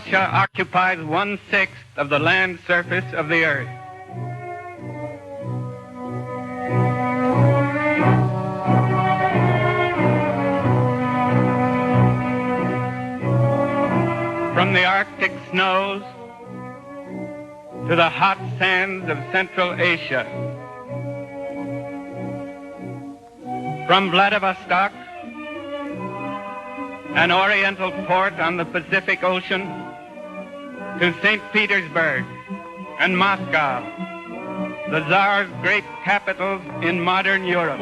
Russia occupies 1/6 of the land surface of the earth. From the Arctic snows to the hot sands of Central Asia, from Vladivostok, an oriental port on the Pacific Ocean, to St. Petersburg and Moscow, the Tsar's great capitals in modern Europe.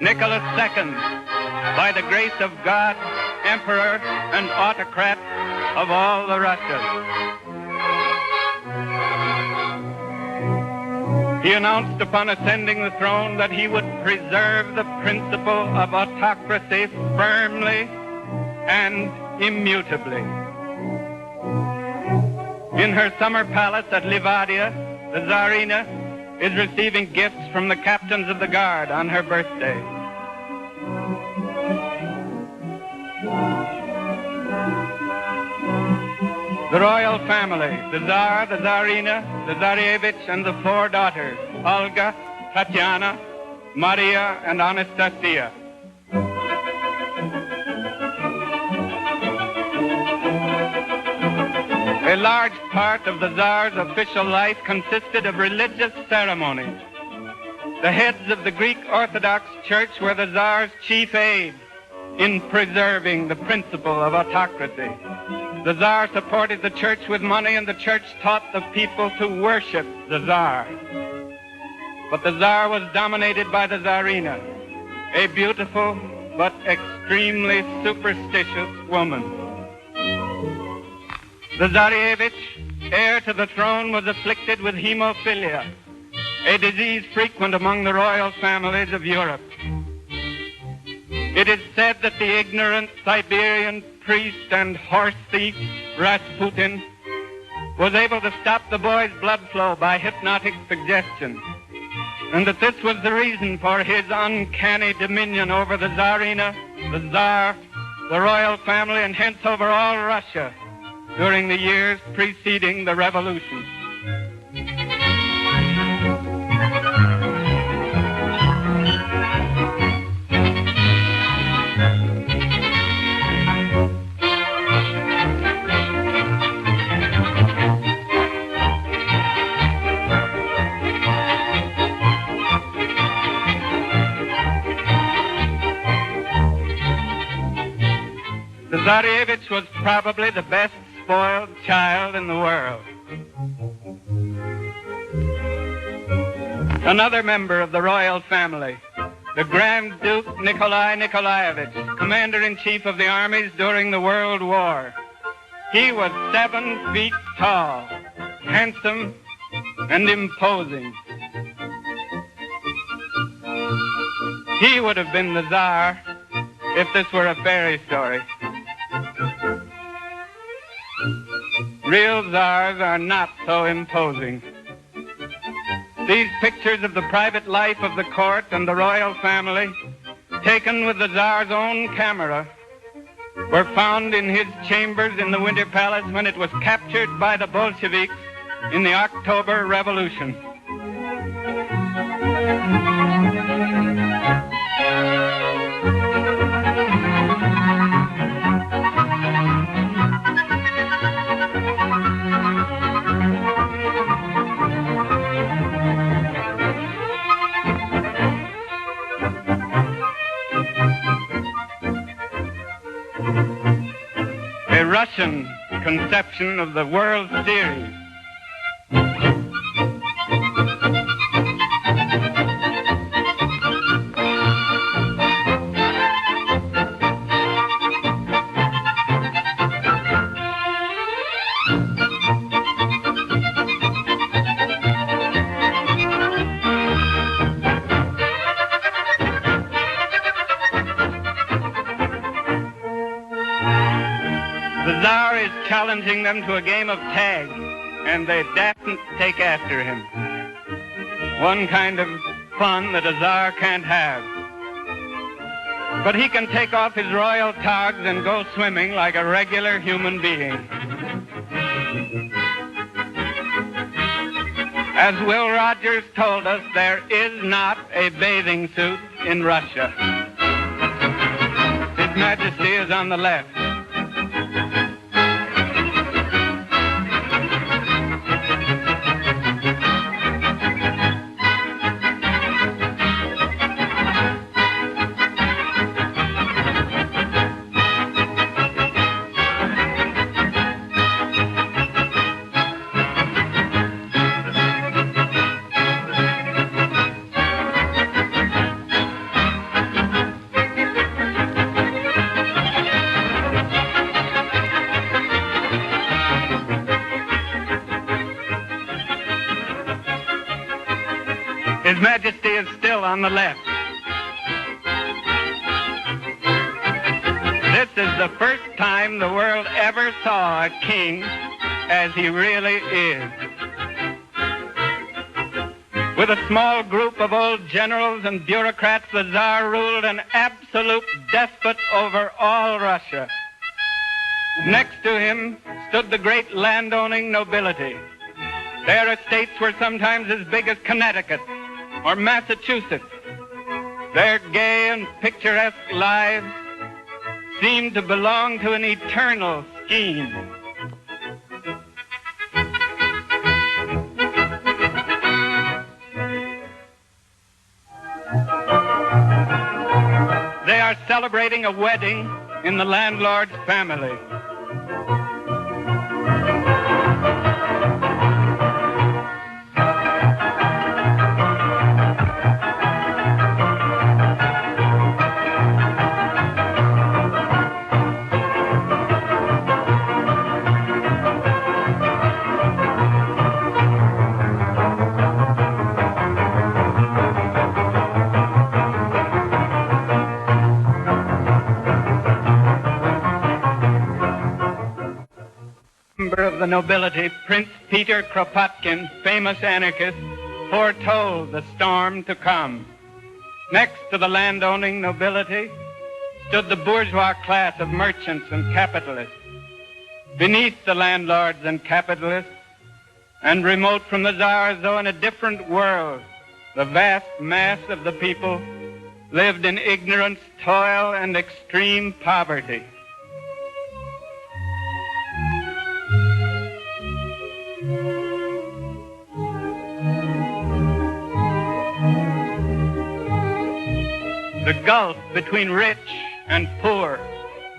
Nicholas II, by the grace of God, Emperor and autocrat of all the Russias. He announced upon ascending the throne that he would preserve the principle of autocracy firmly and immutably. In her summer palace at Livadia, the Tsarina is receiving gifts from the captains of the guard on her birthday. The royal family, the Tsar, the Tsarina, the Tsarevich, and the 4 daughters, Olga, Tatiana, Maria, and Anastasia. A large part of the Tsar's official life consisted of religious ceremonies. The heads of the Greek Orthodox Church were the Tsar's chief aid in preserving the principle of autocracy. The Tsar supported the church with money, and the church taught the people to worship the Tsar. But the Tsar was dominated by the Tsarina, a beautiful but extremely superstitious woman. The Tsarevich, heir to the throne, was afflicted with hemophilia, a disease frequent among the royal families of Europe. It is said that the ignorant Siberian priest and horse thief Rasputin was able to stop the boy's blood flow by hypnotic suggestion, and that this was the reason for his uncanny dominion over the Tsarina, the Tsar, the royal family, and hence over all Russia during the years preceding the Revolution. The Tsarevich was probably the best spoiled child in the world. Another member of the royal family, the Grand Duke Nikolai Nikolaevich, commander-in-chief of the armies during the World War. He was 7 feet tall, handsome, and imposing. He would have been the Tsar if this were a fairy story. Real Tsars are not so imposing. These pictures of the private life of the court and the royal family, taken with the Tsar's own camera, were found in his chambers in the Winter Palace when it was captured by the Bolsheviks in the October Revolution. A Russian conception of the World Series. challenging them to a game of tag, and they daren't take after him. One kind of fun that a Tsar can't have. But he can take off his royal togs and go swimming like a regular human being. As Will Rogers told us, there is not a bathing suit in Russia. His Majesty is on the left. His Majesty is still on the left. This is the first time the world ever saw a king as he really is. With a small group of old generals and bureaucrats, the Tsar ruled an absolute despot over all Russia. Next to him stood the great landowning nobility. Their estates were sometimes as big as Connecticut or Massachusetts. Their gay and picturesque lives seemed to belong to an eternal scheme. They are celebrating a wedding in the landlord's family. Of the nobility, Prince Peter Kropotkin, famous anarchist, foretold the storm to come. Next to the landowning nobility stood the bourgeois class of merchants and capitalists. Beneath the landlords and capitalists, and remote from the Tsar as though in a different world, the vast mass of the people lived in ignorance, toil, and extreme poverty. The gulf between rich and poor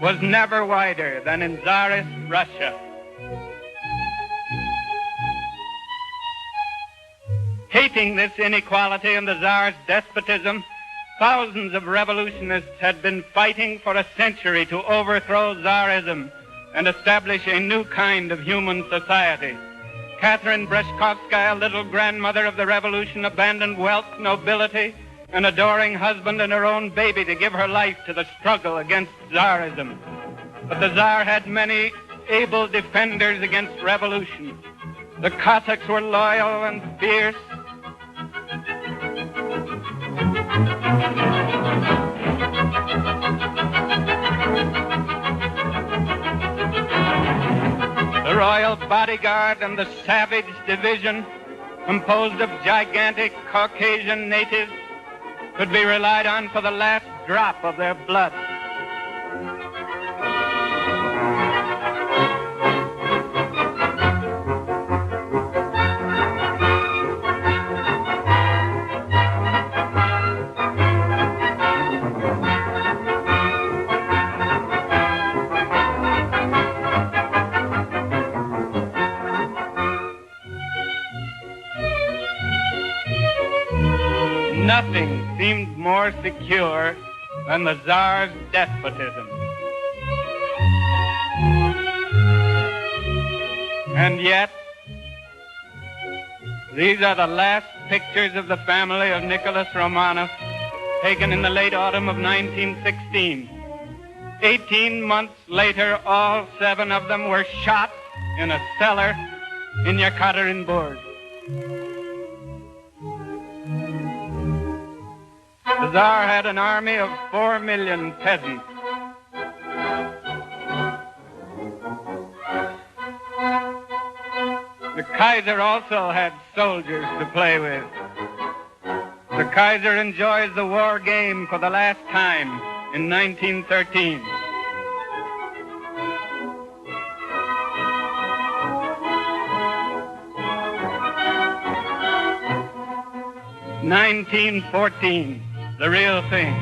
was never wider than in Tsarist Russia. Hating this inequality and the Tsar's despotism, thousands of revolutionists had been fighting for a century to overthrow Tsarism and establish a new kind of human society. Catherine Breshkovskaya, little grandmother of the revolution, abandoned wealth, nobility, an adoring husband, and her own baby to give her life to the struggle against Tsarism. But the Tsar had many able defenders against revolution. The Cossacks were loyal and fierce. The royal bodyguard and the savage division, composed of gigantic Caucasian natives, could be relied on for the last drop of their blood. Nothing seemed more secure than the Tsar's despotism. And yet, these are the last pictures of the family of Nicholas Romanov, taken in the late autumn of 1916. 18 months later, all 7 of them were shot in a cellar in Yekaterinburg. The Tsar had an army of 4 million peasants. The Kaiser also had soldiers to play with. The Kaiser enjoys the war game for the last time in 1913. "1914, the real thing."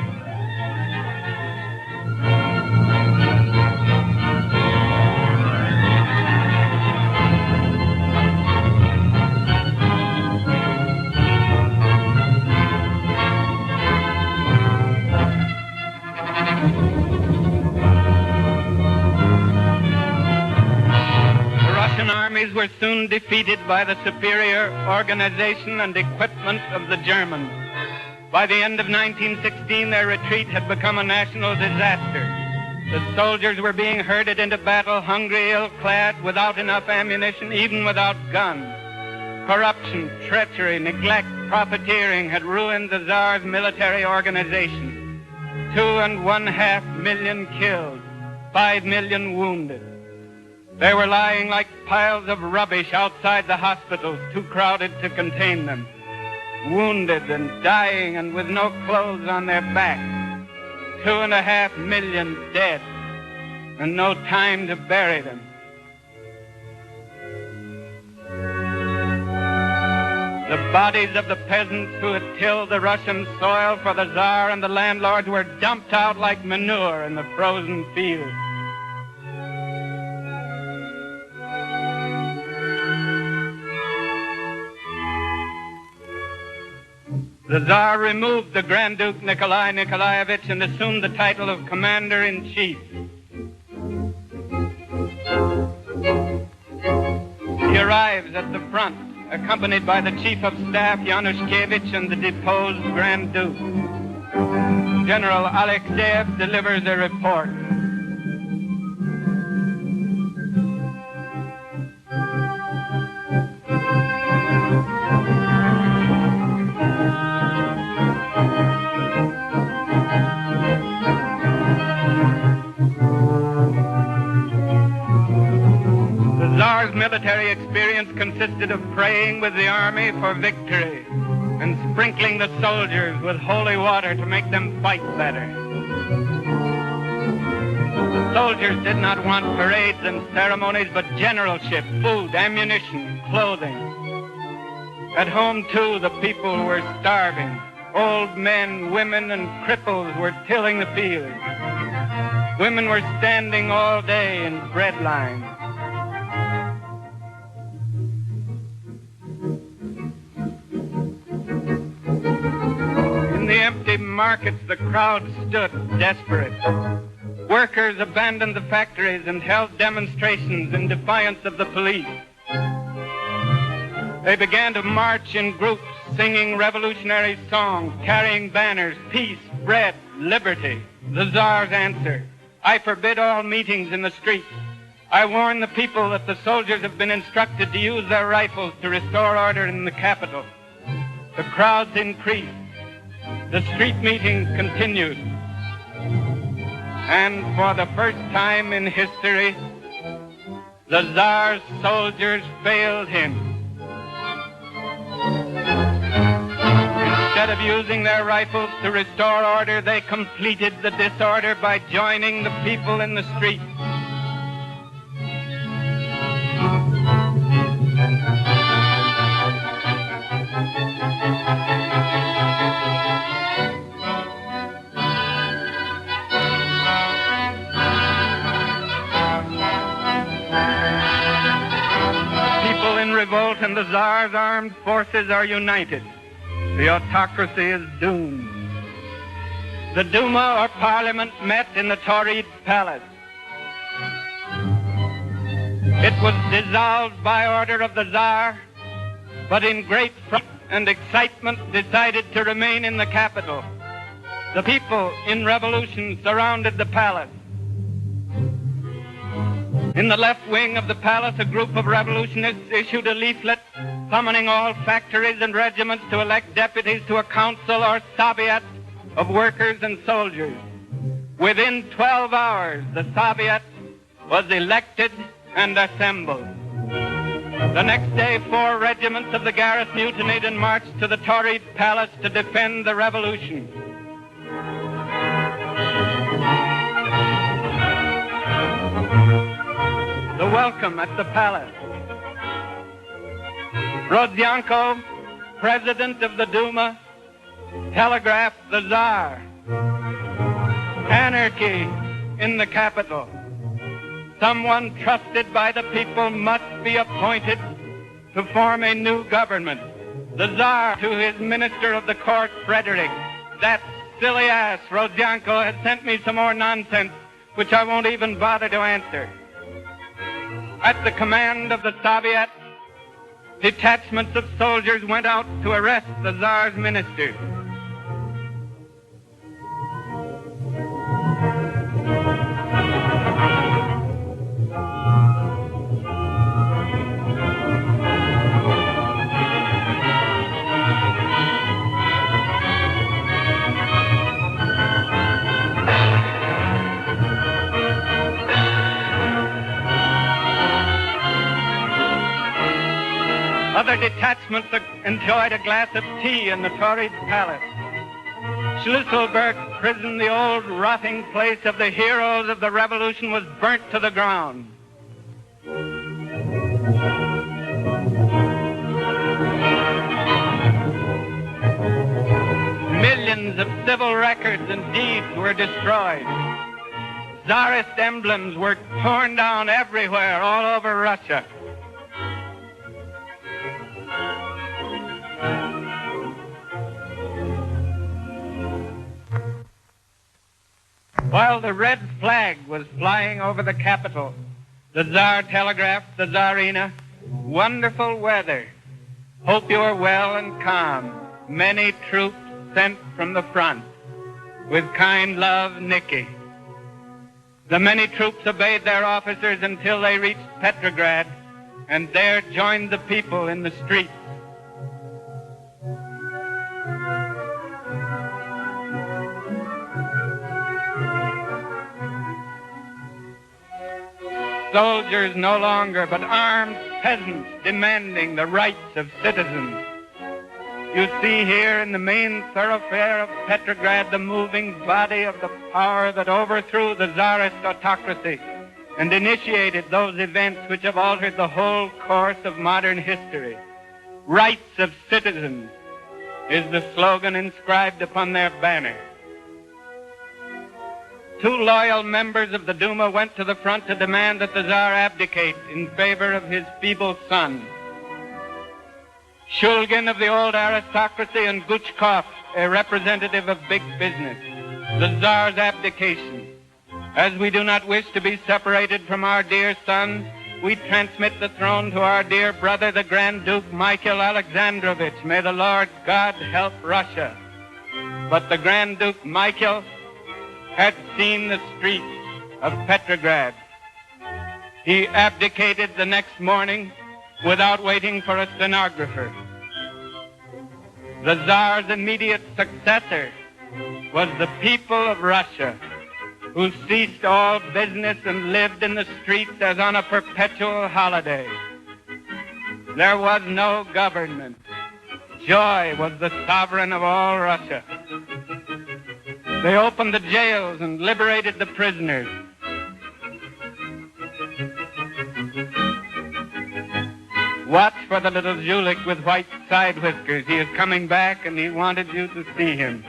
Armies were soon defeated by the superior organization and equipment of the Germans. By the end of 1916, their retreat had become a national disaster. The soldiers were being herded into battle, hungry, ill-clad, without enough ammunition, even without guns. Corruption, treachery, neglect, profiteering had ruined the Tsar's military organization. 2.5 million killed, 5 million wounded. They were lying like piles of rubbish outside the hospitals, too crowded to contain them. Wounded and dying and with no clothes on their backs. 2.5 million dead, and no time to bury them. The bodies of the peasants who had tilled the Russian soil for the Tsar and the landlords were dumped out like manure in the frozen fields. The Tsar removed the Grand Duke Nikolai Nikolaevich and assumed the title of Commander-in-Chief. He arrives at the front, accompanied by the Chief of Staff Yanushkevich and the deposed Grand Duke. General Alexeyev delivers a report. Military experience consisted of praying with the army for victory and sprinkling the soldiers with holy water to make them fight better. The soldiers did not want parades and ceremonies, but generalship, food, ammunition, clothing. At home, too, the people were starving. Old men, women, and cripples were tilling the fields. Women were standing all day in bread lines. In the empty markets, the crowd stood desperate. Workers abandoned the factories and held demonstrations in defiance of the police. They began to march in groups, singing revolutionary songs, carrying banners, peace, bread, liberty. The Tsar's answer: I forbid all meetings in the streets. I warn the people that the soldiers have been instructed to use their rifles to restore order in the capital. The crowds increased. The street meetings continued. And for the first time in history, the Tsar's soldiers failed him. Instead of using their rifles to restore order, they completed the disorder by joining the people in the streets. People in revolt and the Tsar's armed forces are united. The autocracy is doomed. The Duma, or Parliament, met in the Tauride Palace. It was dissolved by order of the Tsar, but in great fright and excitement decided to remain in the capital. The people in revolution surrounded the palace. In the left wing of the palace, a group of revolutionists issued a leaflet summoning all factories and regiments to elect deputies to a council or Soviet of workers and soldiers. Within 12 hours, the Soviet was elected and assembled. The next day, 4 regiments of the garrison mutinied and marched to the Tauride Palace to defend the revolution. The welcome at the palace. Rodzianko, president of the Duma, telegraphed the Czar. Anarchy in the capital. Someone trusted by the people must be appointed to form a new government. The Czar, to his minister of the court, Frederick, that silly ass, Rodzianko, has sent me some more nonsense, which I won't even bother to answer. At the command of the Soviet, detachments of soldiers went out to arrest the Tsar's ministers. Other detachments enjoyed a glass of tea in the Tauride Palace. Schlüsselburg prison, the old rotting place of the heroes of the revolution, was burnt to the ground. Millions of civil records and deeds were destroyed. Tsarist emblems were torn down everywhere, all over Russia. While the red flag was flying over the capital, the Tsar telegraphed the Tsarina, "Wonderful weather. Hope you are well and calm. Many troops sent from the front. With kind love, Nicky." The many troops obeyed their officers until they reached Petrograd and there joined the people in the streets. Soldiers no longer, but armed peasants demanding the rights of citizens. You see here in the main thoroughfare of Petrograd the moving body of the power that overthrew the Tsarist autocracy and initiated those events which have altered the whole course of modern history. Rights of citizens is the slogan inscribed upon their banner. 2 loyal members of the Duma went to the front to demand that the Tsar abdicate in favor of his feeble son. Shulgin of the old aristocracy and Guchkov, a representative of big business. The Tsar's abdication. As we do not wish to be separated from our dear son, we transmit the throne to our dear brother, the Grand Duke Michael Alexandrovich. May the Lord God help Russia. But the Grand Duke Michael had seen the streets of Petrograd. He abdicated the next morning without waiting for a stenographer. The Tsar's immediate successor was the people of Russia, who ceased all business and lived in the streets as on a perpetual holiday. There was no government. Joy was the sovereign of all Russia. They opened the jails and liberated the prisoners. Watch for the little Zulik with white side whiskers. He is coming back and he wanted you to see him.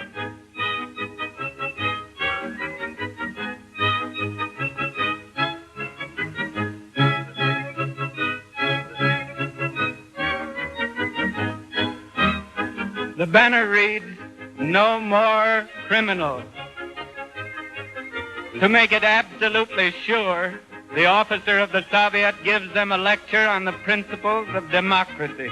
The banner reads, "No more criminals." To make it absolutely sure, the officer of the Soviet gives them a lecture on the principles of democracy.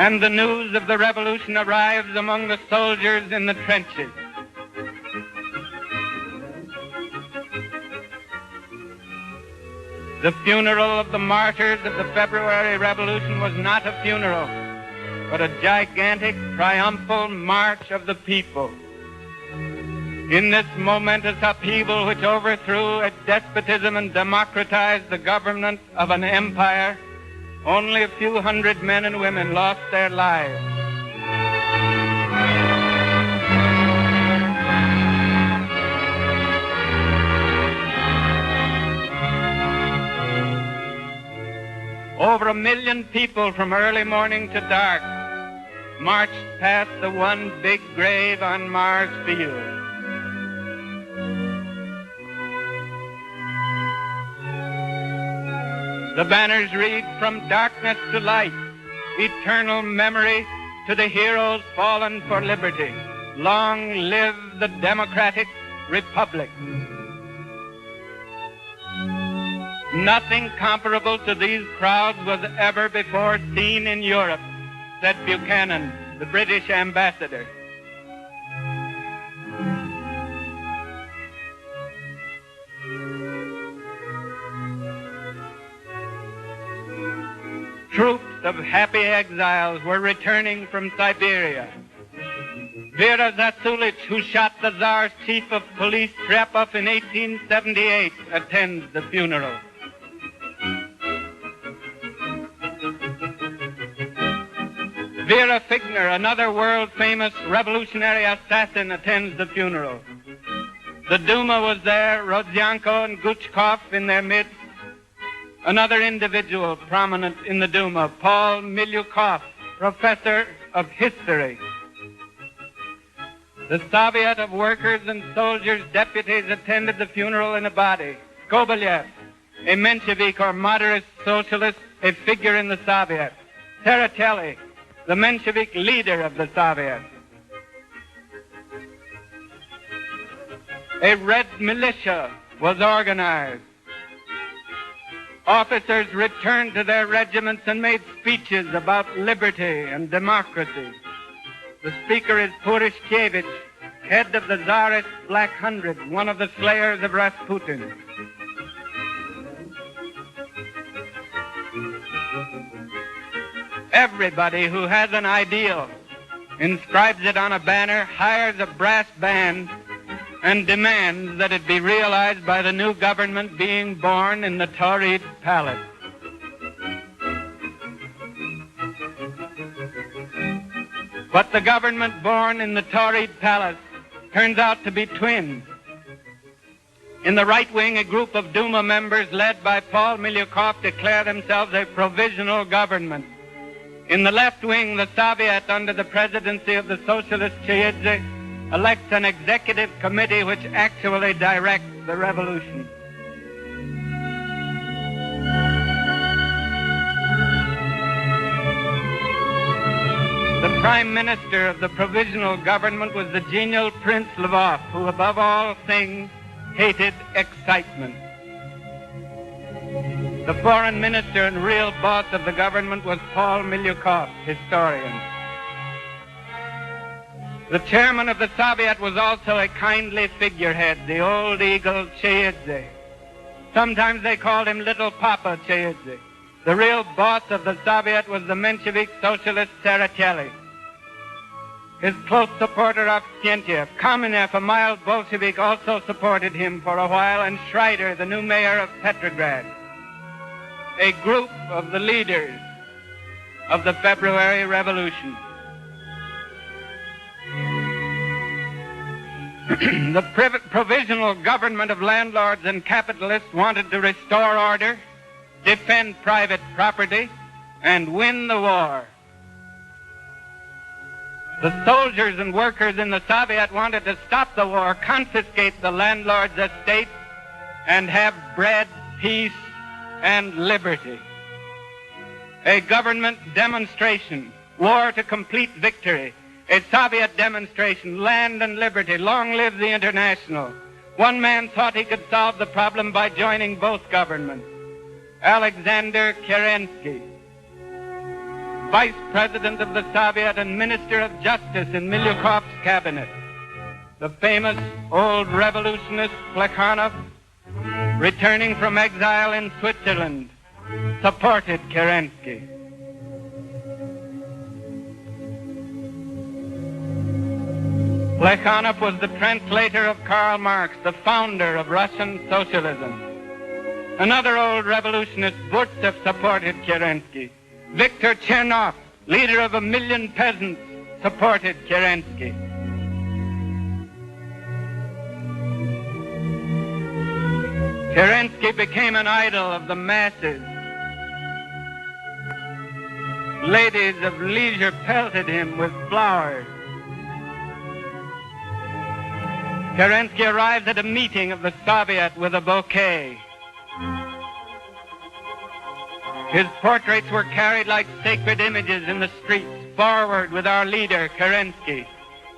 and the news of the revolution arrives among the soldiers in the trenches. The funeral of the martyrs of the February Revolution was not a funeral, but a gigantic triumphal march of the people. In this momentous upheaval which overthrew a despotism and democratized the government of an empire, only a few hundred men and women lost their lives. Over 1 million people from early morning to dark marched past the one big grave on Mars Field. The banners read, "From darkness to light, eternal memory to the heroes fallen for liberty. Long live the democratic republic." Nothing comparable to these crowds was ever before seen in Europe, said Buchanan, the British ambassador. Troops of happy exiles were returning from Siberia. Vera Zasulich, who shot the Tsar's chief of police, Trepov, in 1878, attends the funeral. Vera Figner, another world-famous revolutionary assassin, attends the funeral. The Duma was there, Rodzianko and Guchkov in their midst. Another individual prominent in the Duma, Paul Milyukov, professor of history. The Soviet of Workers and Soldiers deputies attended the funeral in a body. Skobelyev, a Menshevik or moderate socialist, a figure in the Soviet. Tsereteli, the Menshevik leader of the Soviet. A red militia was organized. Officers returned to their regiments and made speeches about liberty and democracy. The speaker is Purishkevich, head of the Tsarist Black Hundred, one of the slayers of Rasputin. Everybody who has an ideal inscribes it on a banner, hires a brass band, and demands that it be realized by the new government being born in the Tauride Palace. But the government born in the Tauride Palace turns out to be twins. In the right wing, a group of Duma members led by Paul Milyukov declare themselves a provisional government. In the left wing, the Soviet, under the presidency of the socialist Chaidze, elects an executive committee which actually directs the revolution. The prime minister of the provisional government was the genial Prince Lvov, who above all things hated excitement. The foreign minister and real boss of the government was Paul Milyukov, historian. The chairman of the Soviet was also a kindly figurehead, the old eagle Chaidze. Sometimes they called him Little Papa Chaidze. The real boss of the Soviet was the Menshevik socialist Tsereteli. His close supporter Avksentiev, Kamenev, a mild Bolshevik, also supported him for a while, and Schreider, the new mayor of Petrograd. A group of the leaders of the February Revolution. The provisional government of landlords and capitalists wanted to restore order, defend private property, and win the war. The soldiers and workers in the Soviet wanted to stop the war, confiscate the landlords' estates, and have bread, peace, and liberty. A government demonstration, war to complete victory. A Soviet demonstration, land and liberty, long live the International. One man thought he could solve the problem by joining both governments. Alexander Kerensky. Vice President of the Soviet and Minister of Justice in Milyukov's cabinet. The famous old revolutionist Plekhanov, returning from exile in Switzerland, supported Kerensky. Plekhanov was the translator of Karl Marx, the founder of Russian socialism. Another old revolutionist, Burtsev, supported Kerensky. Viktor Chernov, leader of 1 million peasants, supported Kerensky. Kerensky became an idol of the masses. Ladies of leisure pelted him with flowers. Kerensky arrives at a meeting of the Soviet with a bouquet. His portraits were carried like sacred images in the streets, forward with our leader, Kerensky.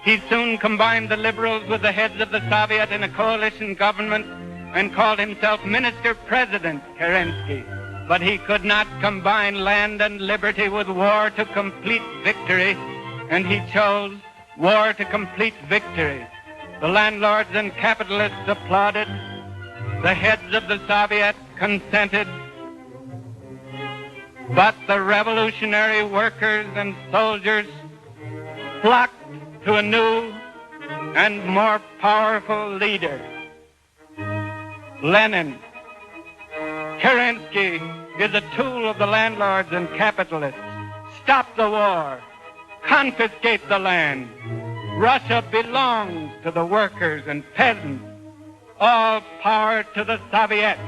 He soon combined the liberals with the heads of the Soviet in a coalition government and called himself Minister-President Kerensky. But he could not combine land and liberty with war to complete victory, and he chose war to complete victory. The landlords and capitalists applauded. The heads of the Soviet consented. But the revolutionary workers and soldiers flocked to a new and more powerful leader, Lenin. Kerensky is a tool of the landlords and capitalists. Stop the war. Confiscate the land. Russia belongs to the workers and peasants. All power to the Soviets.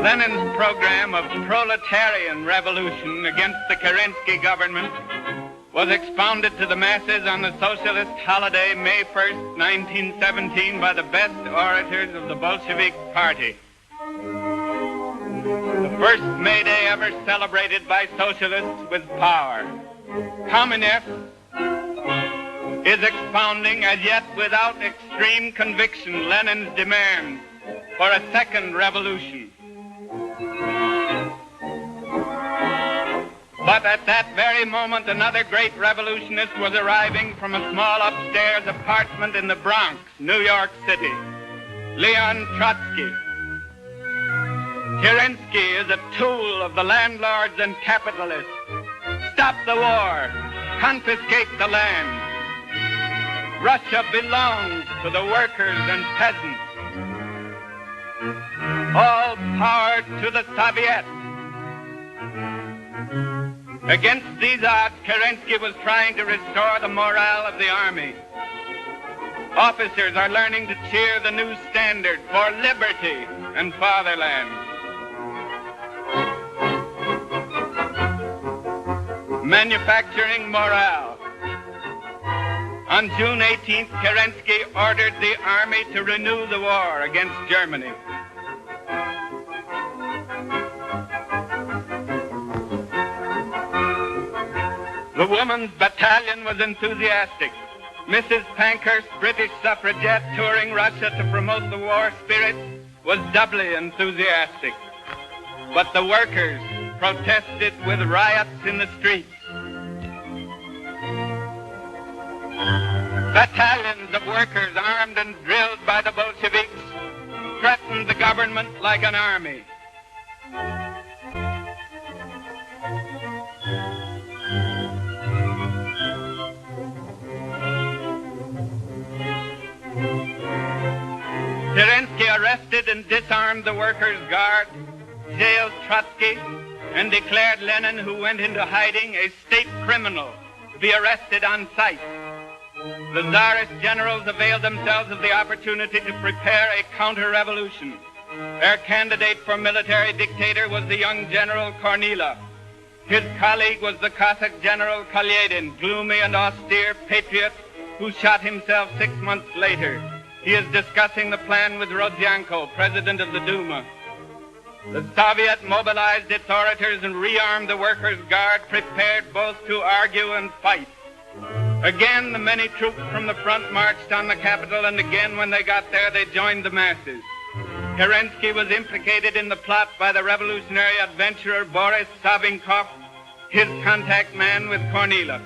Lenin's program of proletarian revolution against the Kerensky government was expounded to the masses on the socialist holiday May 1st, 1917 by the best orators of the Bolshevik Party. The first May Day ever celebrated by socialists with power. Communist is expounding, as yet without extreme conviction, Lenin's demand for a second revolution. But at that very moment, another great revolutionist was arriving from a small upstairs apartment in the Bronx, New York City, Leon Trotsky. Kerensky is a tool of the landlords and capitalists. Stop the war. Confiscate the land. Russia belongs to the workers and peasants. All power to the Soviets. Against these odds, Kerensky was trying to restore the morale of the army. Officers are learning to cheer the new standard for liberty and fatherland. Manufacturing morale. On June 18th, Kerensky ordered the army to renew the war against Germany. The woman's battalion was enthusiastic. Mrs. Pankhurst, British suffragette touring Russia to promote the war spirit, was doubly enthusiastic. But the workers protested with riots in the streets. Battalions of workers armed and drilled by the Bolsheviks threatened the government like an army. Kerensky arrested and disarmed the Workers' Guard, jailed Trotsky, and declared Lenin, who went into hiding, a state criminal, to be arrested on sight. The Tsarist generals availed themselves of the opportunity to prepare a counter-revolution. Their candidate for military dictator was the young General Kornilov. His colleague was the Cossack General Kalyedin, gloomy and austere patriot who shot himself 6 months later. He is discussing the plan with Rodzianko, president of the Duma. The Soviet mobilized its orators and rearmed the Workers' Guard, prepared both to argue and fight. Again, the many troops from the front marched on the capital, and again, when they got there, they joined the masses. Kerensky was implicated in the plot by the revolutionary adventurer Boris Savinkov, his contact man with Kornilov.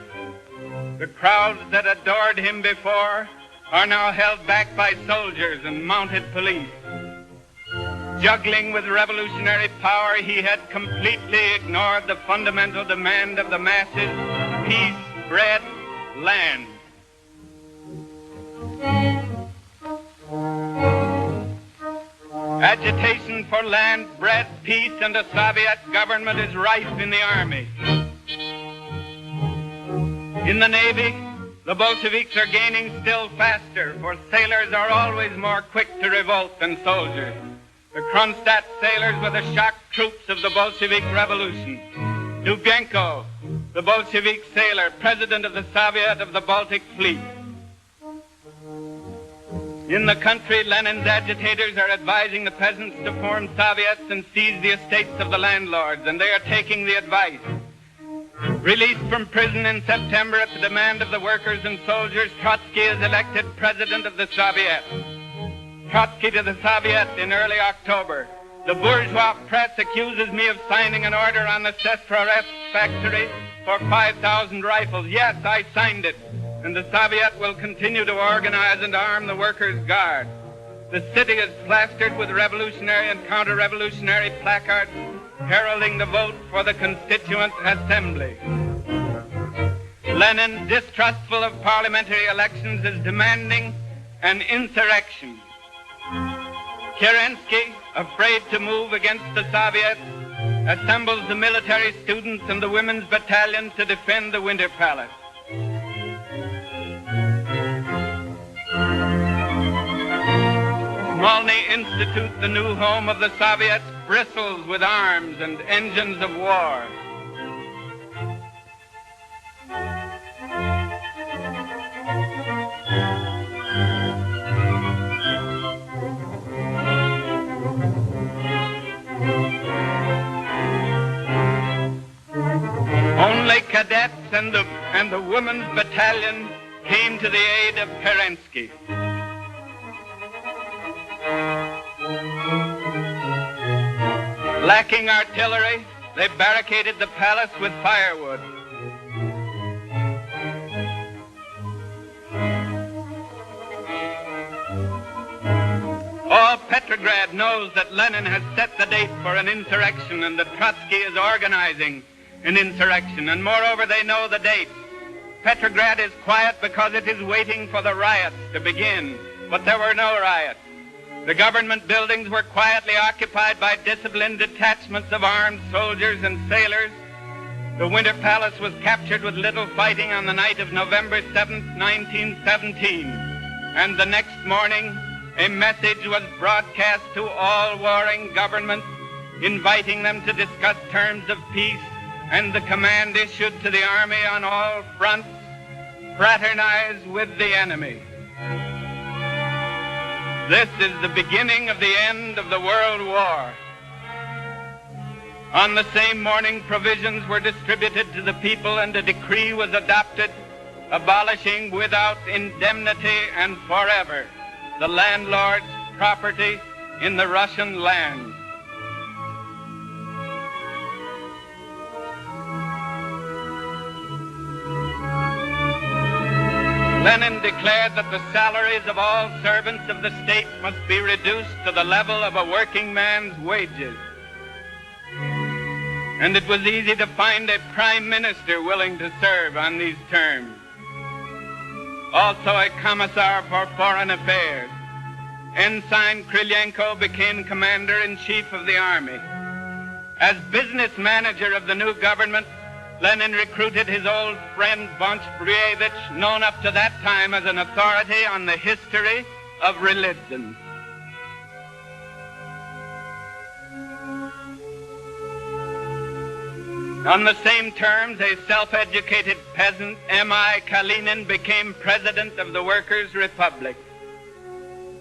The crowds that adored him before are now held back by soldiers and mounted police. Juggling with revolutionary power, he had completely ignored the fundamental demand of the masses: peace, bread, land. Agitation for land, bread, peace, and a Soviet government is rife in the army. In the Navy, the Bolsheviks are gaining still faster, for sailors are always more quick to revolt than soldiers. The Kronstadt sailors were the shock troops of the Bolshevik Revolution. Dubenko, the Bolshevik sailor, president of the Soviet of the Baltic Fleet. In the country, Lenin's agitators are advising the peasants to form Soviets and seize the estates of the landlords, and they are taking the advice. Released from prison in September at the demand of the workers and soldiers, Trotsky is elected president of the Soviet. Trotsky to the Soviet in early October. The bourgeois press accuses me of signing an order on the Sestroresk factory for 5,000 rifles. Yes, I signed it. And the Soviet will continue to organize and arm the workers' guard. The city is plastered with revolutionary and counter-revolutionary placards heralding the vote for the Constituent Assembly. Lenin, distrustful of parliamentary elections, is demanding an insurrection. Kerensky, afraid to move against the Soviets, assembles the military students and the women's battalion to defend the Winter Palace. Smolny Institute, the new home of the Soviets, bristles with arms and engines of war. Only cadets and the women's battalion came to the aid of Kerensky. Lacking artillery, they barricaded the palace with firewood. All Petrograd knows that Lenin has set the date for an insurrection and that Trotsky is organizing an insurrection, and moreover, they know the date. Petrograd is quiet because it is waiting for the riots to begin, but there were no riots. The government buildings were quietly occupied by disciplined detachments of armed soldiers and sailors. The Winter Palace was captured with little fighting on the night of November 7th, 1917. And the next morning, a message was broadcast to all warring governments, inviting them to discuss terms of peace, and the command issued to the army on all fronts: fraternize with the enemy. This is the beginning of the end of the World War. On the same morning, provisions were distributed to the people, and a decree was adopted abolishing without indemnity and forever the landlord's property in the Russian land. Lenin declared that the salaries of all servants of the state must be reduced to the level of a working man's wages. And it was easy to find a prime minister willing to serve on these terms. Also a commissar for foreign affairs. Ensign Krylenko became commander-in-chief of the army. As business manager of the new government, Lenin recruited his old friend Bonch-Brievich, known up to that time as an authority on the history of religion. On the same terms, a self-educated peasant, M.I. Kalinin, became president of the Workers' Republic.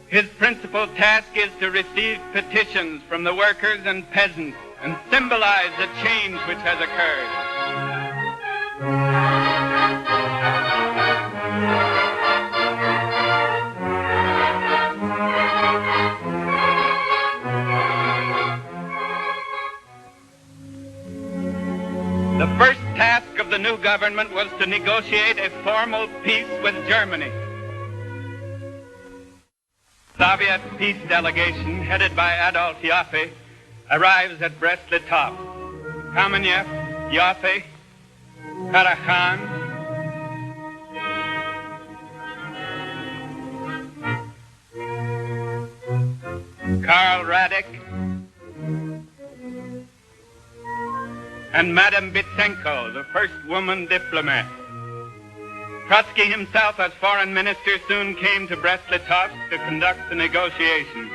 His principal task is to receive petitions from the workers and peasants and symbolize the change which has occurred. The first task of the new government was to negotiate a formal peace with Germany. Soviet peace delegation headed by Adolf Joffe arrives at Brest-Litovsk. Kamenev, Joffe, Karakhan, Karl Radek, and Madame Bitsenko, the first woman diplomat. Trotsky himself, as foreign minister, soon came to Brest-Litovsk to conduct the negotiations.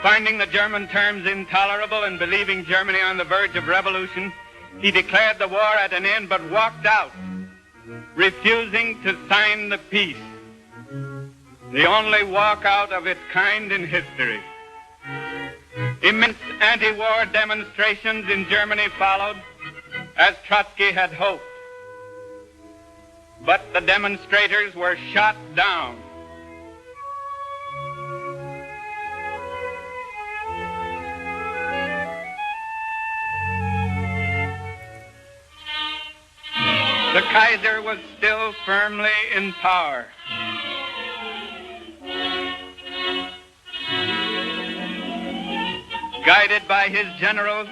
Finding the German terms intolerable and believing Germany on the verge of revolution, he declared the war at an end but walked out, refusing to sign the peace. The only walkout of its kind in history. Immense anti-war demonstrations in Germany followed, as Trotsky had hoped. But the demonstrators were shot down. The Kaiser was still firmly in power. Guided by his generals,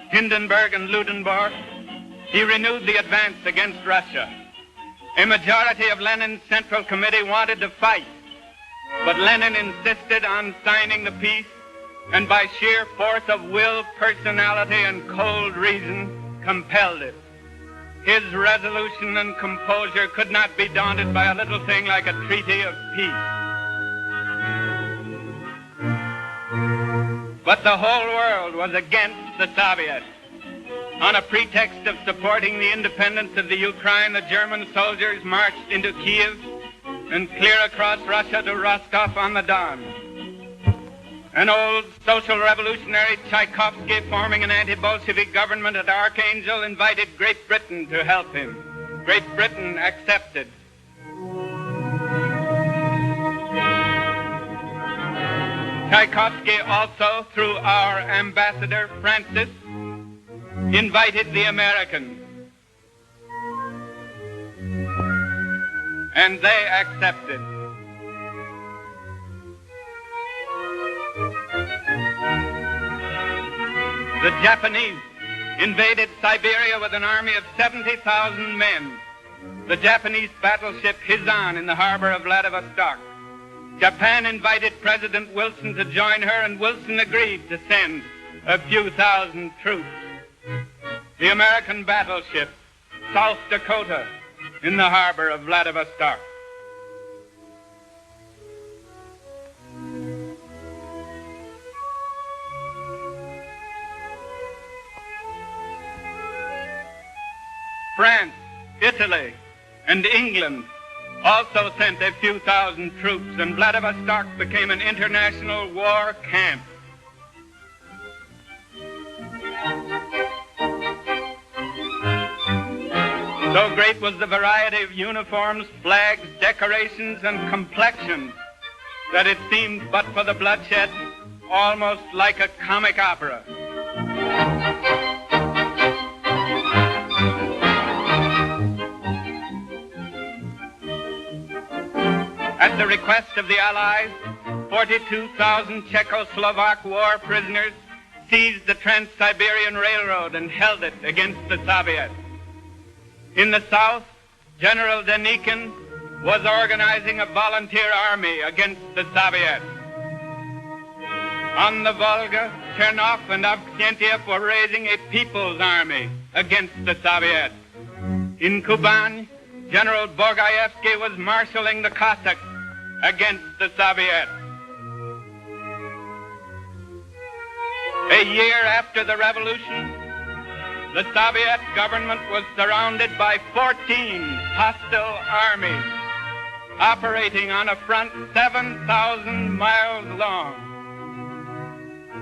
Hindenburg and Ludendorff, he renewed the advance against Russia. A majority of Lenin's Central Committee wanted to fight, but Lenin insisted on signing the peace, and by sheer force of will, personality, and cold reason, compelled it. His resolution and composure could not be daunted by a little thing like a treaty of peace. But the whole world was against the Soviets. On a pretext of supporting the independence of the Ukraine, the German soldiers marched into Kiev and clear across Russia to Rostov-on-the-Don. An old social revolutionary, Tchaikovsky, forming an anti-Bolshevik government at Archangel, invited Great Britain to help him. Great Britain accepted. Tchaikovsky also, through our ambassador, Francis, invited the Americans. And they accepted. The Japanese invaded Siberia with an army of 70,000 men. The Japanese battleship Hisán in the harbor of Vladivostok. Japan invited President Wilson to join her, and Wilson agreed to send a few thousand troops. The American battleship South Dakota in the harbor of Vladivostok. France, Italy, and England also sent a few thousand troops, and Vladivostok became an international war camp. So great was the variety of uniforms, flags, decorations, and complexions that it seemed, but for the bloodshed, almost like a comic opera. At the request of the Allies, 42,000 Czechoslovak war prisoners seized the Trans-Siberian Railroad and held it against the Soviets. In the south, General Denikin was organizing a volunteer army against the Soviets. On the Volga, Chernov and Avksentiev were raising a people's army against the Soviets. In Kuban, General Borgaevsky was marshaling the Cossacks against the Soviets. A year after the revolution, the Soviet government was surrounded by 14 hostile armies operating on a front 7,000 miles long.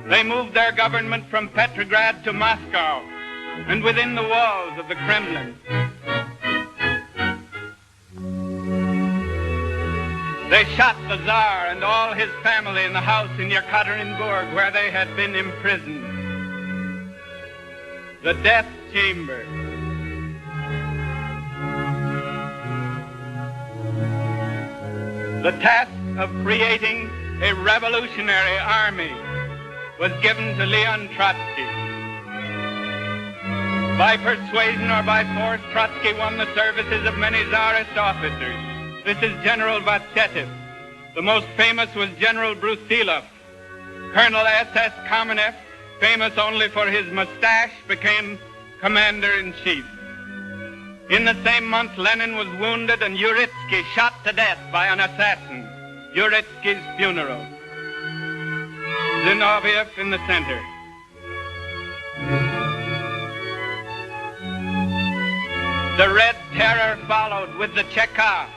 They moved their government from Petrograd to Moscow and within the walls of the Kremlin. They shot the Czar and all his family in the house in Yekaterinburg where they had been imprisoned. The death chamber The task of creating a revolutionary army was given to Leon Trotsky. By persuasion or by force, Trotsky won the services of many Tsarist officers. This is General Vasetiv. The most famous was General Brusilov. Colonel S.S. Kamenev, famous only for his mustache, became commander-in-chief. In the same month, Lenin was wounded and Uritsky shot to death by an assassin. Uritsky's funeral. Zinoviev in the center. The Red Terror followed with the Cheka,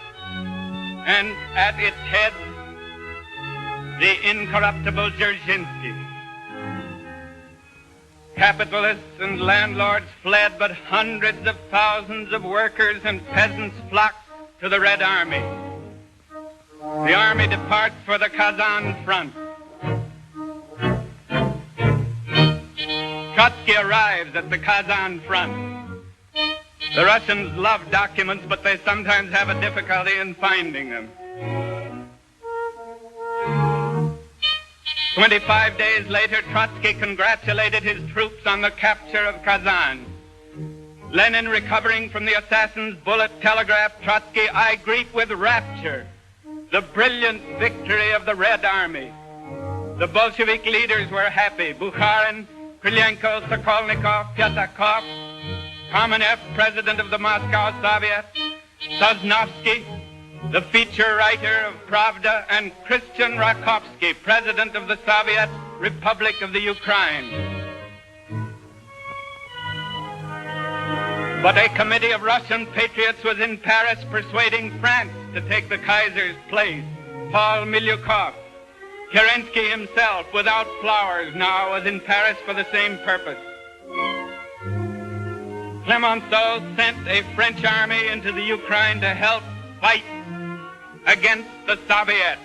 and at its head, the incorruptible Dzerzhinsky. Capitalists and landlords fled, but hundreds of thousands of workers and peasants flocked to the Red Army. The army departs for the Kazan front. Trotsky arrives at the Kazan front. The Russians love documents, but they sometimes have a difficulty in finding them. 25 days later, Trotsky congratulated his troops on the capture of Kazan. Lenin, recovering from the assassin's bullet, telegraphed Trotsky, "I greet with rapture the brilliant victory of the Red Army." The Bolshevik leaders were happy. Bukharin, Krylenko, Sokolnikov, Pyatakov, Kamenev, president of the Moscow Soviet, Sosnovsky, the feature writer of Pravda, and Christian Rakovsky, president of the Soviet Republic of the Ukraine. But a committee of Russian patriots was in Paris persuading France to take the Kaiser's place. Paul Milyukov, Kerensky himself, without flowers, now was in Paris for the same purpose. Clemenceau sent a French army into the Ukraine to help fight against the Soviets.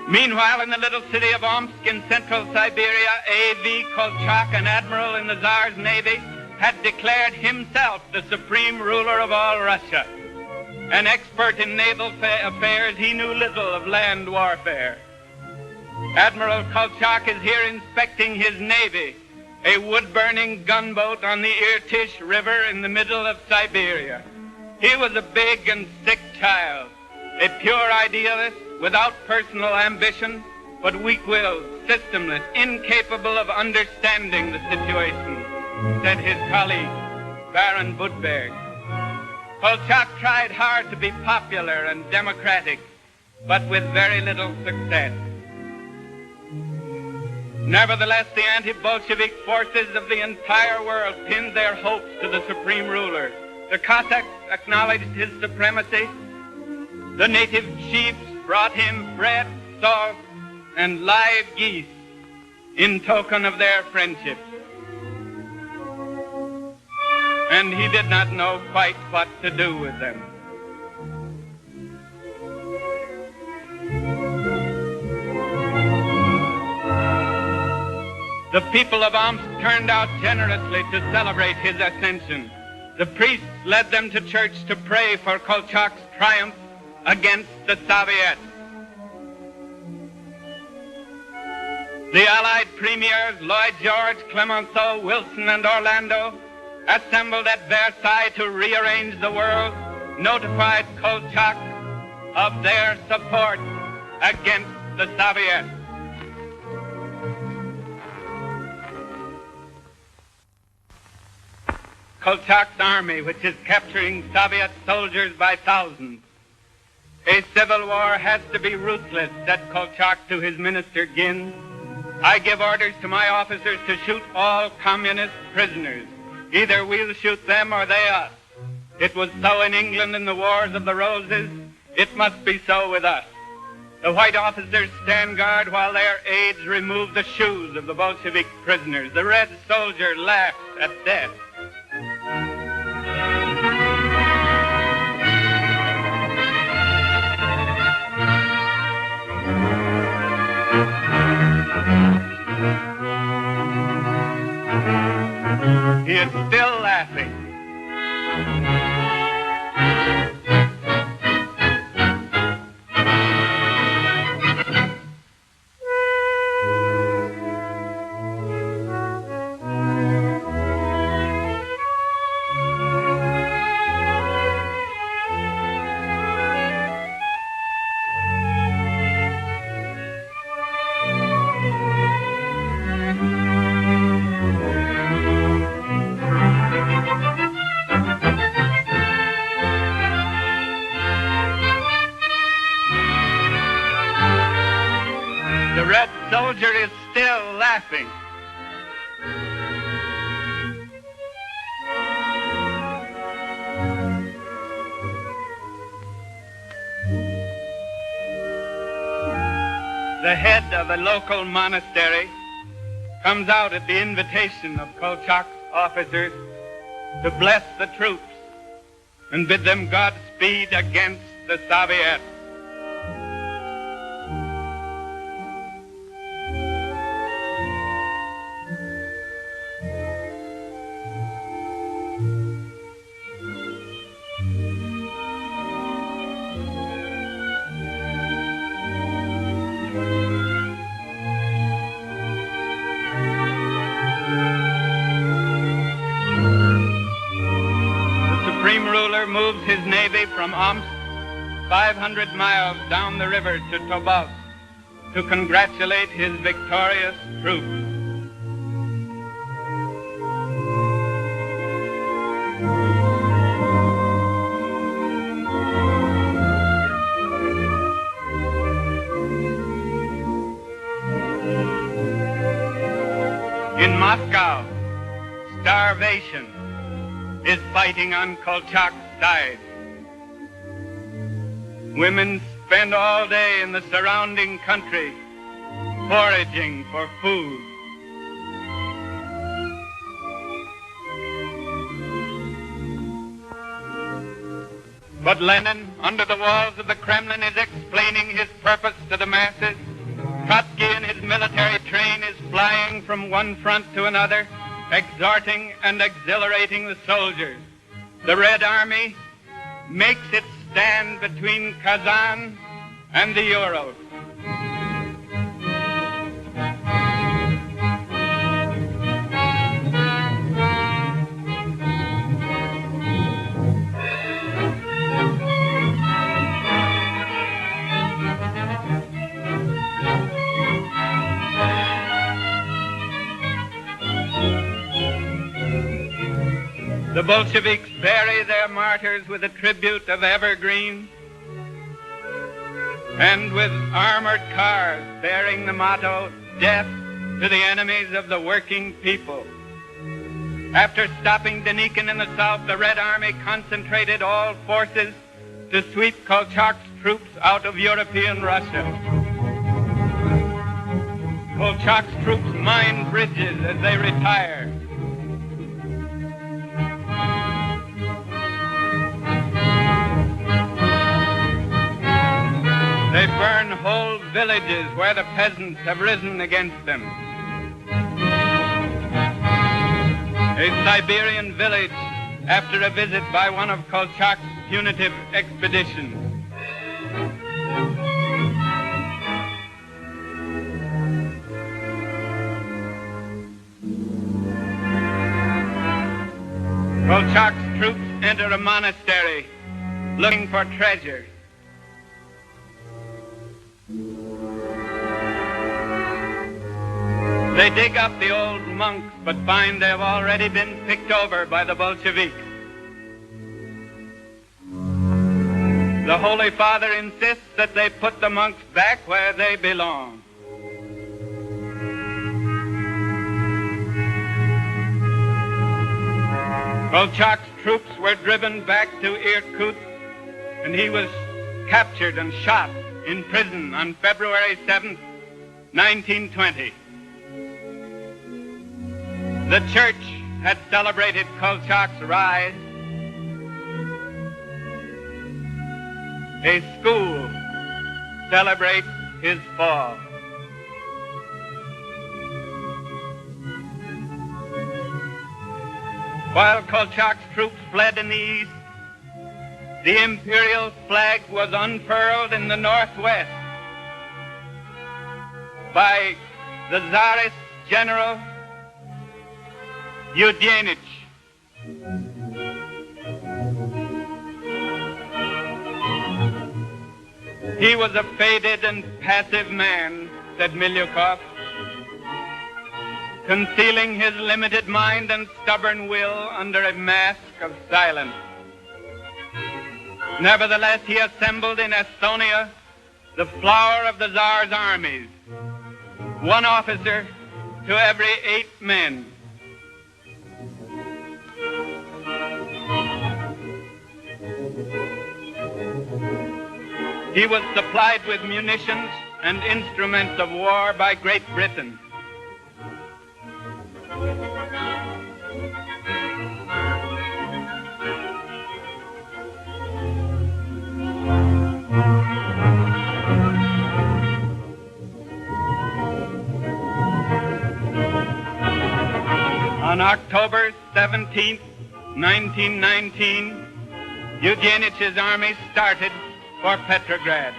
Meanwhile, in the little city of Omsk in central Siberia, A.V. Kolchak, an admiral in the Tsar's navy, had declared himself the supreme ruler of all Russia. An expert in naval affairs, he knew little of land warfare. Admiral Kolchak is here inspecting his navy, a wood-burning gunboat on the Irtysh River in the middle of Siberia. He was a big and sick child, a pure idealist without personal ambition, but weak-willed, systemless, incapable of understanding the situation, said his colleague, Baron Budberg. Kolchak tried hard to be popular and democratic, but with very little success. Nevertheless, the anti-Bolshevik forces of the entire world pinned their hopes to the supreme ruler. The Cossacks acknowledged his supremacy. The native chiefs brought him bread, salt, and live geese in token of their friendship. And he did not know quite what to do with them. The people of Omsk turned out generously to celebrate his ascension. The priests led them to church to pray for Kolchak's triumph against the Soviets. The Allied premiers, Lloyd George, Clemenceau, Wilson, and Orlando, assembled at Versailles to rearrange the world, notified Kolchak of their support against the Soviets. Kolchak's army, which is capturing Soviet soldiers by thousands. A civil war has to be ruthless, said Kolchak to his minister Ginn. I give orders to my officers to shoot all communist prisoners. Either we'll shoot them or they us. It was so in England in the Wars of the Roses. It must be so with us. The white officers stand guard while their aides remove the shoes of the Bolshevik prisoners. The red soldier laughs at death. He is still laughing. laughing. The head of a local monastery comes out at the invitation of Kolchak's officers to bless the troops and bid them Godspeed against the Soviets. Moves his navy from Omsk 500 miles down the river to Tobolsk to congratulate his victorious troops. In Moscow, starvation is fighting on Kolchak's side. Women spend all day in the surrounding country foraging for food. But Lenin, under the walls of the Kremlin, is explaining his purpose to the masses. Trotsky in his military train is flying from one front to another, exhorting and exhilarating the soldiers. The Red Army makes its stand between Kazan and the Urals. The Bolsheviks bury their martyrs with a tribute of evergreen and with armored cars bearing the motto, "Death to the enemies of the working people." After stopping Denikin in the south, the Red Army concentrated all forces to sweep Kolchak's troops out of European Russia. Kolchak's troops mine bridges as they retire. They burn whole villages where the peasants have risen against them. A Siberian village after a visit by one of Kolchak's punitive expeditions. Kolchak's troops enter a monastery looking for treasure. They dig up the old monks, but find they have already been picked over by the Bolsheviks. The Holy Father insists that they put the monks back where they belong. Kolchak's troops were driven back to Irkutsk, and he was captured and shot in prison on February 7th, 1920. The church had celebrated Kolchak's rise. A school celebrates his fall. While Kolchak's troops fled in the east, the imperial flag was unfurled in the northwest by the Tsarist general Yudenich. He was a faded and passive man, said Milyukov, concealing his limited mind and stubborn will under a mask of silence. Nevertheless, he assembled in Estonia the flower of the Tsar's armies. One officer to every 8 men. He was supplied with munitions and instruments of war by Great Britain. On October 17, 1919, Eugenich's army started for Petrograd.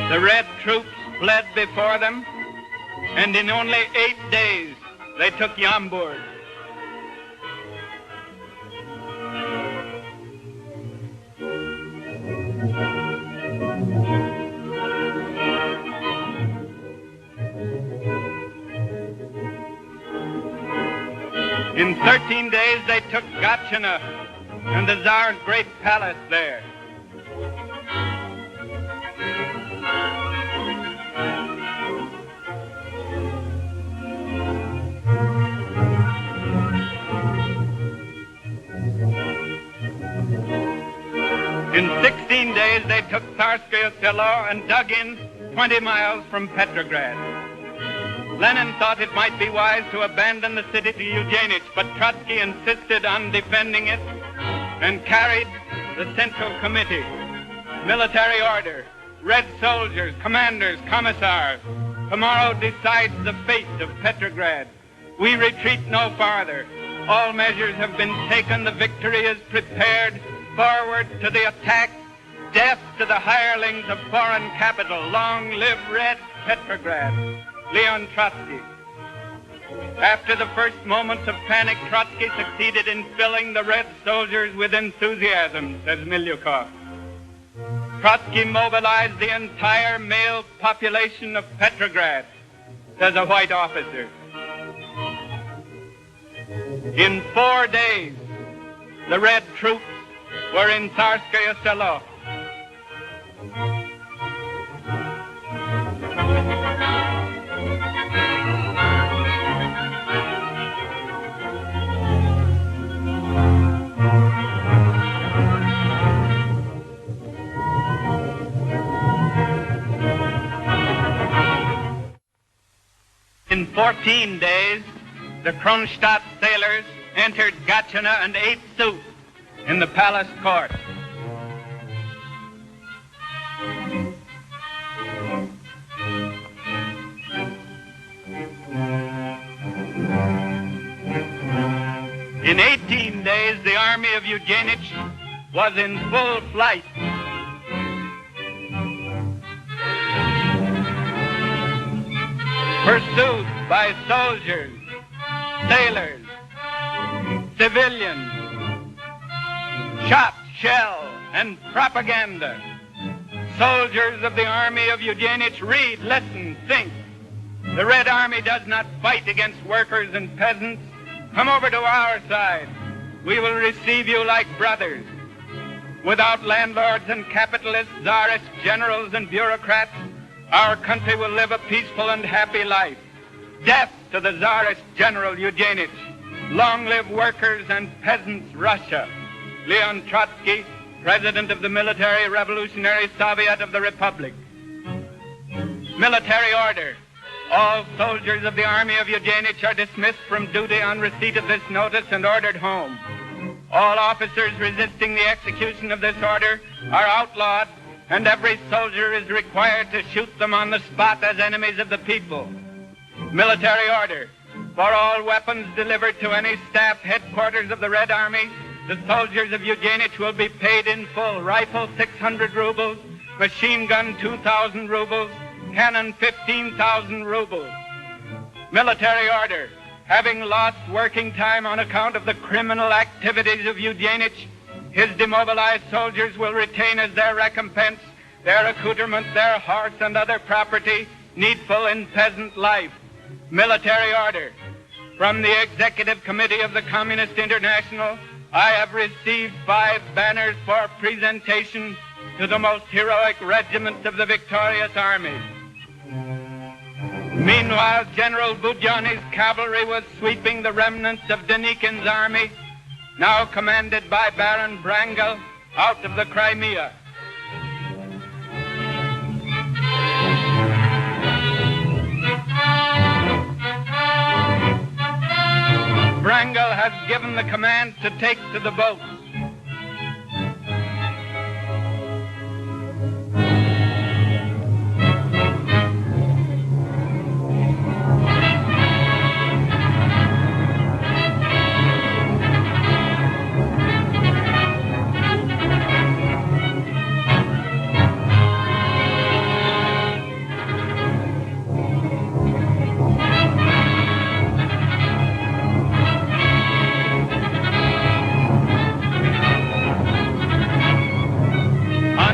The Red troops fled before them, and in only 8 days they took Yamburg. In 13 days they took Gatchina and the Tsar's great palace there. In 16 days they took Tsarskoye Selo and dug in 20 miles from Petrograd. Lenin thought it might be wise to abandon the city to Eugenich, but Trotsky insisted on defending it and carried the Central Committee, military order, Red soldiers, commanders, commissars. Tomorrow decides the fate of Petrograd. We retreat no farther. All measures have been taken. The victory is prepared. Forward to the attack. Death to the hirelings of foreign capital. Long live Red Petrograd. Leon Trotsky. After the first moments of panic, Trotsky succeeded in filling the Red soldiers with enthusiasm, says Milyukov. Trotsky mobilized the entire male population of Petrograd, says a white officer. In 4 days, the Red troops were in Tsarskoye Selo. In 14 days, the Kronstadt sailors entered Gatchina and ate soup in the palace court. In 18 days, the army of Eugenich was in full flight. Pursued by soldiers, sailors, civilians, shot, shell, and propaganda. Soldiers of the army of Eugenich, read, listen, think. The Red Army does not fight against workers and peasants. Come over to our side. We will receive you like brothers. Without landlords and capitalists, czarist generals and bureaucrats, our country will live a peaceful and happy life. Death to the czarist general Eugenich. Long live workers and peasants, Russia. Leon Trotsky, President of the Military Revolutionary Soviet of the Republic. Military order. All soldiers of the army of Eugenich are dismissed from duty on receipt of this notice and ordered home. All officers resisting the execution of this order are outlawed, and every soldier is required to shoot them on the spot as enemies of the people. Military order. For all weapons delivered to any staff headquarters of the Red Army, the soldiers of Eugenich will be paid in full. Rifle 600 rubles, machine gun 2,000 rubles, cannon 15,000 rubles. Military order. Having lost working time on account of the criminal activities of Eugenich, his demobilized soldiers will retain as their recompense their accoutrement, their horse, and other property needful in peasant life. Military order. From the Executive Committee of the Communist International, I have received 5 banners for presentation to the most heroic regiments of the victorious army. Meanwhile, General Budyonny's cavalry was sweeping the remnants of Denikin's army, now commanded by Baron Wrangel, out of the Crimea. Wrangel has given the command to take to the boats.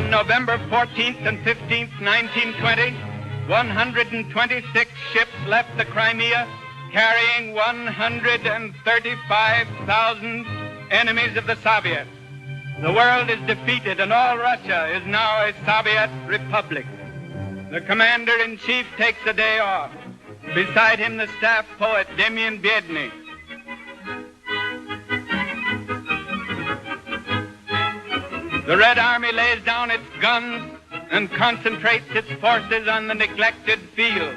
November 14th and 15th, 1920, 126 ships left the Crimea carrying 135,000 enemies of the Soviets. The world is defeated and all Russia is now a Soviet republic. The commander-in-chief takes a day off. Beside him, the staff poet, Demian Biedny. The Red Army lays down its guns and concentrates its forces on the neglected field.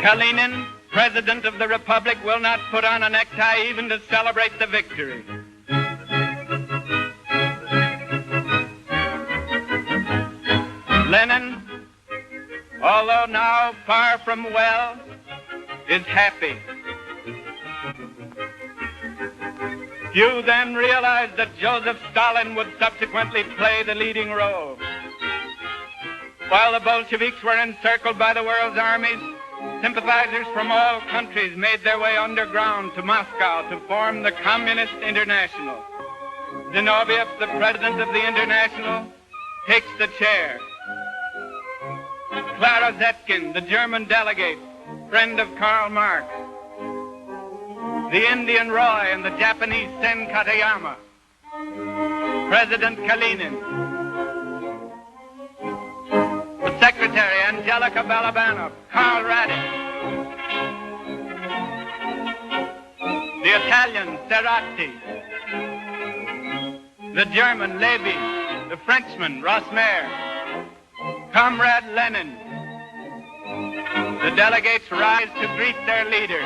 Kalinin, President of the Republic, will not put on a necktie even to celebrate the victory. Lênin, although now far from well, is happy. Few then realized that Joseph Stalin would subsequently play the leading role. While the Bolsheviks were encircled by the world's armies, sympathizers from all countries made their way underground to Moscow to form the Communist International. Zinoviev, the president of the International, takes the chair. Clara Zetkin, the German delegate, friend of Karl Marx. The Indian Roy and the Japanese Sen Katayama. President Kalinin. The Secretary, Angelica Balabanov, Karl Radek. The Italian, Serratti. The German, Levy. The Frenchman, Rosmer. Comrade Lenin. The delegates rise to greet their leader.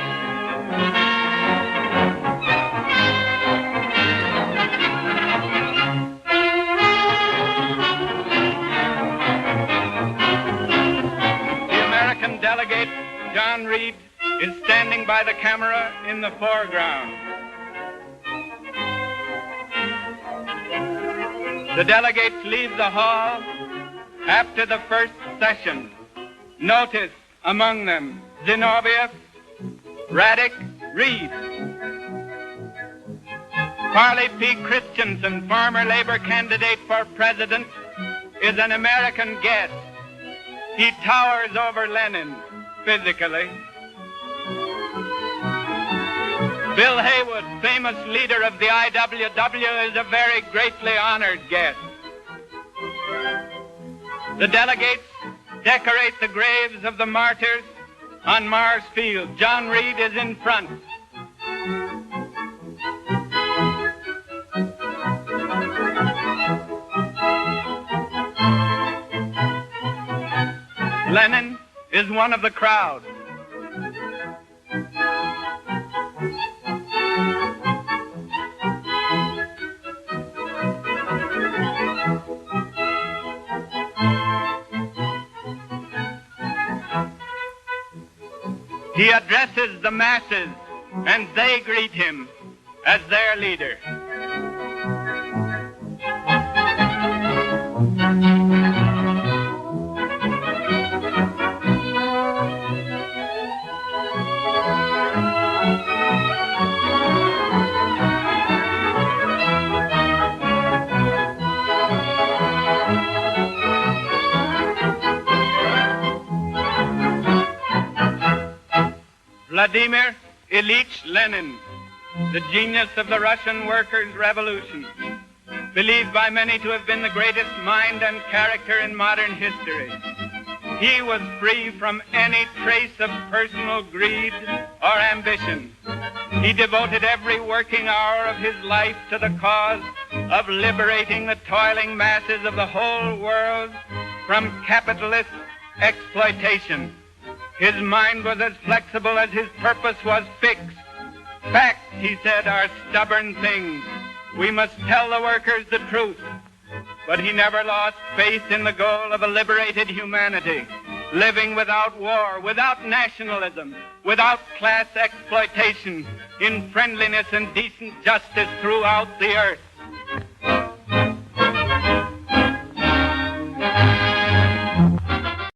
The American delegate, John Reed, is standing by the camera in the foreground. The delegates leave the hall after the first session. Notice among them Zinoviev, Radek, Reed. Parley P. Christensen, former Labor candidate for president, is an American guest. He towers over Lenin physically. Bill Haywood, famous leader of the IWW, is a very greatly honored guest. The delegates decorate the graves of the martyrs on Mars Field. John Reed is in front. Lenin is one of the crowd. He addresses the masses, and they greet him as their leader. Vladimir Ilyich Lenin, the genius of the Russian workers' revolution, believed by many to have been the greatest mind and character in modern history. He was free from any trace of personal greed or ambition. He devoted every working hour of his life to the cause of liberating the toiling masses of the whole world from capitalist exploitation. His mind was as flexible as his purpose was fixed. Facts, he said, are stubborn things. We must tell the workers the truth. But he never lost faith in the goal of a liberated humanity, living without war, without nationalism, without class exploitation, in friendliness and decent justice throughout the earth.